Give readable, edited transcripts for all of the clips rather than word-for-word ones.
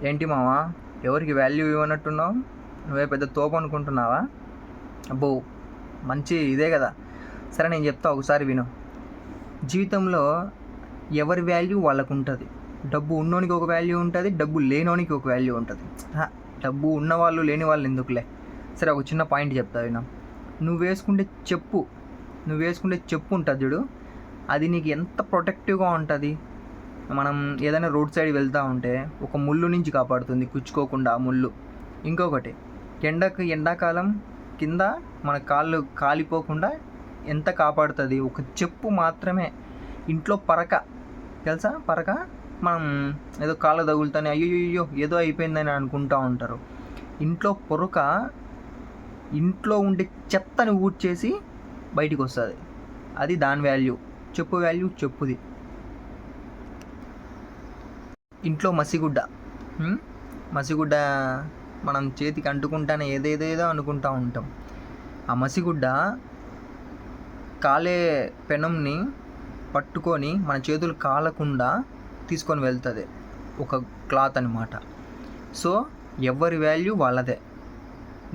ఏంటి మావా, ఎవరికి వాల్యూ ఇవ్వనట్టున్నావు? నువ్వే పెద్ద తోపు అనుకుంటున్నావా? అబ్బో, మంచి ఇదే కదా. సరే, నేను చెప్తా, ఒకసారి విను. జీవితంలో ఎవరి వాల్యూ వాళ్ళకు ఉంటుంది. డబ్బు ఉన్నోనికి ఒక వాల్యూ ఉంటుంది, డబ్బు లేనోనికి ఒక వాల్యూ ఉంటుంది. డబ్బు ఉన్నవాళ్ళు లేని వాళ్ళు ఎందుకులే. సరే, ఒక చిన్న పాయింట్ చెప్తా విను. నువ్వు వేసుకుంటే చెప్పు ఉంటుంది చూడు, అది నీకు ఎంత ప్రొటెక్టివ్గా ఉంటుంది. మనం ఏదైనా రోడ్ సైడ్ వెళ్తూ ఉంటే ఒక ముళ్ళు నుంచి కాపాడుతుంది, కుచ్చుకోకుండా ఆ ముళ్ళు. ఇంకొకటి, ఎండాకాలం కింద మన కాళ్ళు కాలిపోకుండా ఎంత కాపాడుతుంది ఒక చెప్పు మాత్రమే. ఇంట్లో పరక తెలుసా? పరక మనం ఏదో కాళ్ళ తగులుతానే అయ్యో ఏదో అయిపోయిందని అనుకుంటూ ఉంటారు. ఇంట్లో పొరక ఇంట్లో ఉండే చెత్తని ఊడ్చేసి బయటికి వస్తుంది. అది దాని వాల్యూ. చెప్పు వాల్యూ చెప్పుది. ఇంట్లో మసిగుడ్డ మనం చేతికి అంటుకుంటానే ఏదేదేదో అనుకుంటూ ఉంటాం. ఆ మసిగుడ్డ కాలే పెనంని పట్టుకొని మన చేతులు కాలకుండా తీసుకొని వెళ్తుంది, ఒక క్లాత్ అనమాట. సో ఎవరి వాల్యూ వాళ్ళదే.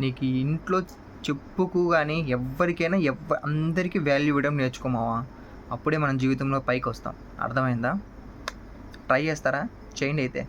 నీకు ఇంట్లో చెప్పుకు కానీ ఎవరికైనా అందరికీ వాల్యూ ఇవ్వడం నేర్చుకోమావా. అప్పుడే మనం జీవితంలో పైకి వస్తాం. అర్థమైందా? ట్రై చేస్తారా? చేయండి అయితే.